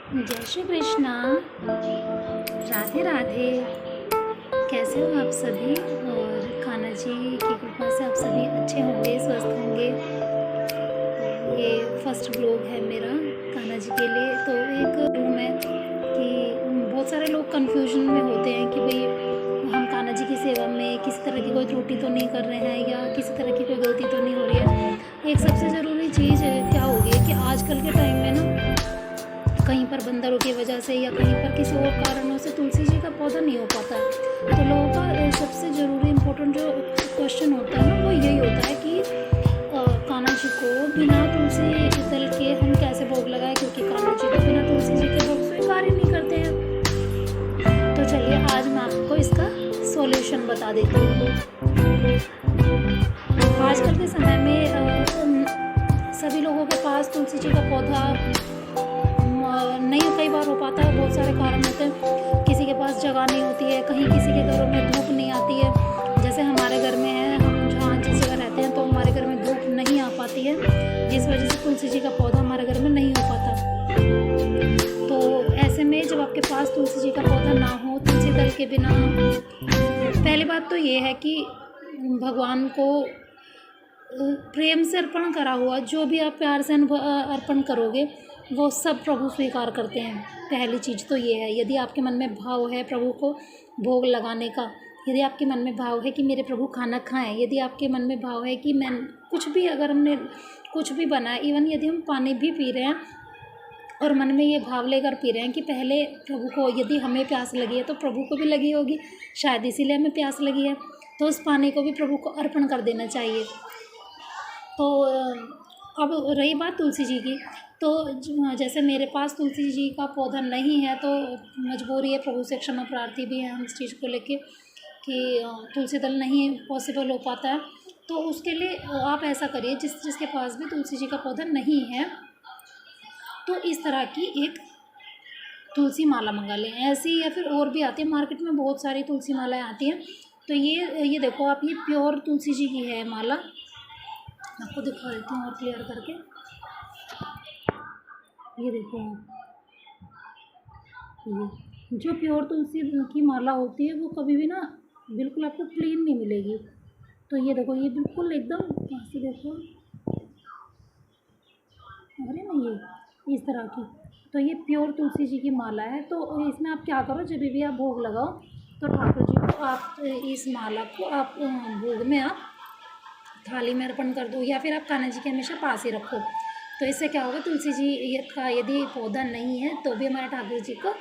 जय श्री कृष्णा। राधे राधे। कैसे हो आप सभी? और कान्हा जी की कृपा से आप सभी अच्छे होंगे, स्वस्थ होंगे। ये फर्स्ट ब्लॉग है मेरा कान्हा जी के लिए। तो एक रूम है कि बहुत सारे लोग कन्फ्यूजन में होते हैं कि भाई हम कान्हा जी की सेवा में किसी तरह की कोई त्रुटि तो नहीं कर रहे हैं या किसी तरह की कोई गलती तो नहीं हो रही है। एक सबसे ज़रूरी चीज़ क्या होगी कि आजकल के टाइम में ना कहीं पर बंदरों की वजह से या कहीं पर किसी और कारणों से तुलसी जी का पौधा नहीं हो पाता है। तो लोगों का सबसे ज़रूरी इम्पोर्टेंट जो क्वेश्चन होता है ना वो यही होता है कि कान्हा जी को बिना तुलसी दल के हम कैसे भोग लगाएं, क्योंकि कान्हा जी तो बिना तुलसी जी के भोग स्वीकार ही नहीं करते हैं। तो चलिए आज मैं आपको इसका सॉल्यूशन बता देती हूँ। आजकल के समय में सभी लोगों के पास तुलसी जी का पौधा नहीं कई बार हो पाता है। बहुत सारे कारण होते हैं, किसी के पास जगह नहीं होती है, कहीं किसी के घरों में धूप नहीं आती है। जैसे हमारे घर में है, हम जहाँ जिस जगह रहते हैं तो हमारे घर में धूप नहीं आ पाती है, जिस वजह से तुलसी जी का पौधा हमारे घर में नहीं हो पाता। तो ऐसे में जब आपके पास तुलसी जी का पौधा ना हो, तुलसी दल के बिना, पहली बात तो ये है कि भगवान को प्रेम से अर्पण करा हुआ जो भी आप प्यार से अर्पण करोगे वो सब प्रभु स्वीकार करते हैं। पहली चीज़ तो ये है, यदि आपके मन में भाव है प्रभु को भोग लगाने का, यदि आपके मन में भाव है कि मेरे प्रभु खाना खाएं, यदि आपके मन में भाव है कि मैं कुछ भी, अगर हमने कुछ भी बनाया, इवन यदि हम पानी भी पी रहे हैं और मन में ये भाव लेकर पी रहे हैं कि पहले प्रभु को, यदि हमें प्यास लगी है तो प्रभु को भी लगी होगी, शायद इसीलिए हमें प्यास लगी है, तो उस पानी को भी प्रभु को अर्पण कर देना चाहिए। तो अब रही बात तुलसी जी की, तो जैसे मेरे पास तुलसी जी का पौधा नहीं है तो मजबूरी है, प्रभु से क्षमा प्रार्थी भी है हम इस चीज़ को लेके कि तुलसी दल नहीं पॉसिबल हो पाता है। तो उसके लिए आप ऐसा करिए, जिसके पास भी तुलसी जी का पौधा नहीं है तो इस तरह की एक तुलसी माला मंगा लें ऐसी, या फिर और भी आती है मार्केट में, बहुत सारी तुलसी मालाएँ आती हैं। तो ये देखो आप, ये प्योर तुलसी जी की है माला, आपको दिखा देती हूँ और क्लियर करके। ये देखो ये जो प्योर तुलसी की माला होती है वो कभी भी ना बिल्कुल आपको क्लीन नहीं मिलेगी। तो ये देखो, ये बिल्कुल एकदम ऐसे देखो, अरे नहीं, ये इस तरह की, तो ये प्योर तुलसी जी की माला है। तो इसमें आप क्या करो, जब भी आप भोग लगाओ तो ठाकुर जी को आप इस माला को आप भोग में आप थाली में अर्पण कर दो, या फिर आप कान्हा जी के हमेशा पास ही रखो। तो इससे क्या होगा, तुलसी जी का यदि पौधा नहीं है तो भी हमारे ठाकुर जी को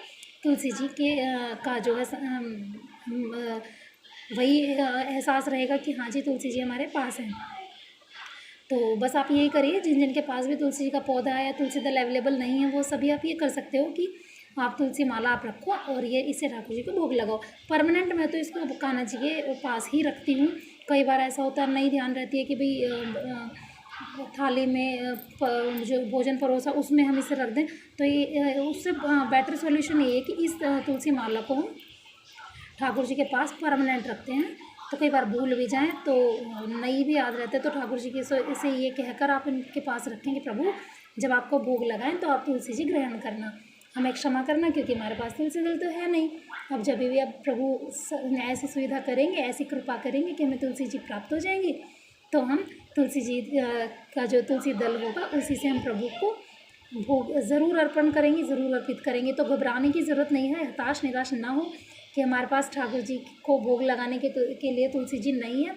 तुलसी जी के का जो है वही एहसास रहेगा कि हाँ जी तुलसी जी हमारे पास हैं। तो बस आप यही करिए, जिन जिन के पास भी तुलसी जी का पौधा है या तुलसी दल अवेलेबल नहीं है वो सभी आप ये कर सकते हो कि आप तुलसी माला आप रखो और ये इसे ठाकुर जी को भोग लगाओ। परमानेंट मैं तो इसको कान्हा जी के पास ही रखती हूँ। कई बार ऐसा होता है, नहीं ध्यान रहती है कि भाई थाली में जो भोजन परोसा उसमें हम इसे रख दें, तो ये उससे बेटर सॉल्यूशन ये है कि इस तुलसी माला को हम ठाकुर जी के पास परमानेंट रखते हैं। तो कई बार भूल भी जाएं तो नहीं भी याद रहते तो ठाकुर जी के से ये कहकर आप इनके पास रखें कि प्रभु जब आपको भोग लगाएं तो आप तुलसी जी ग्रहण करना, हमें क्षमा करना, क्योंकि हमारे पास तुलसी दल तो है नहीं। अब जब भी अब प्रभु ऐसी सुविधा करेंगे, ऐसी कृपा करेंगे कि हमें तुलसी जी प्राप्त हो जाएंगी, तो हम तुलसी जी का जो तुलसी दल होगा उसी से हम प्रभु को भोग ज़रूर अर्पण करेंगे, ज़रूर अर्पित करेंगे। तो घबराने की ज़रूरत नहीं है, हताश निराश ना हो कि हमारे पास ठाकुर जी को भोग लगाने के लिए तुलसी जी नहीं है।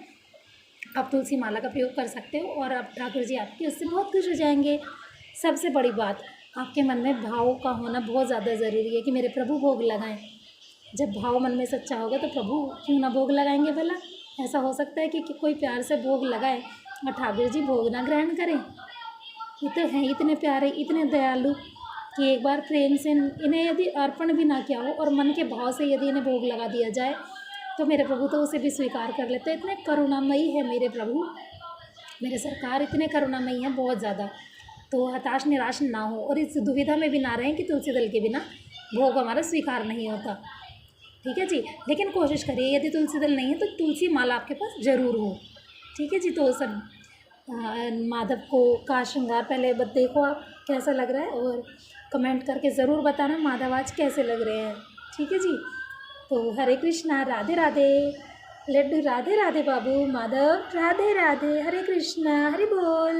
आप तुलसी माला का प्रयोग कर सकते हो और अब ठाकुर जी आपकी उससे बहुत खुश हो जाएंगे। सबसे बड़ी बात, आपके मन में भाव का होना बहुत ज़्यादा ज़रूरी है कि मेरे प्रभु भोग लगाएं। जब भाव मन में सच्चा होगा तो प्रभु क्यों ना भोग लगाएंगे भला। ऐसा हो सकता है कि कोई प्यार से भोग लगाए और ठाकुर जी भोग ना ग्रहण करें। ये तो हैं इतने प्यारे, इतने दयालु कि एक बार प्रेम से इन्हें यदि अर्पण भी ना किया हो और मन के भाव से यदि इन्हें भोग लगा दिया जाए तो मेरे प्रभु तो उसे भी स्वीकार कर लेते हैं। इतने करुणामयी है मेरे प्रभु, मेरे सरकार इतने करुणामयी है बहुत ज़्यादा। तो हताश निराश ना हो और इस दुविधा में भी ना रहें कि तुलसी दल के बिना भोग हमारा स्वीकार नहीं होता। ठीक है जी, लेकिन कोशिश करिए यदि तुलसी दल नहीं है तो तुलसी माला आपके पास ज़रूर हो। ठीक है जी। तो सब माधव को का श्रृंगार पहले देखो आप कैसा लग रहा है, और कमेंट करके ज़रूर बताना माधव आज कैसे लग रहे हैं। ठीक है जी। तो हरे कृष्णा, राधे राधे। लड्डू राधे राधे बाबू, माधव राधे राधे, हरे कृष्णा, हरि बोल।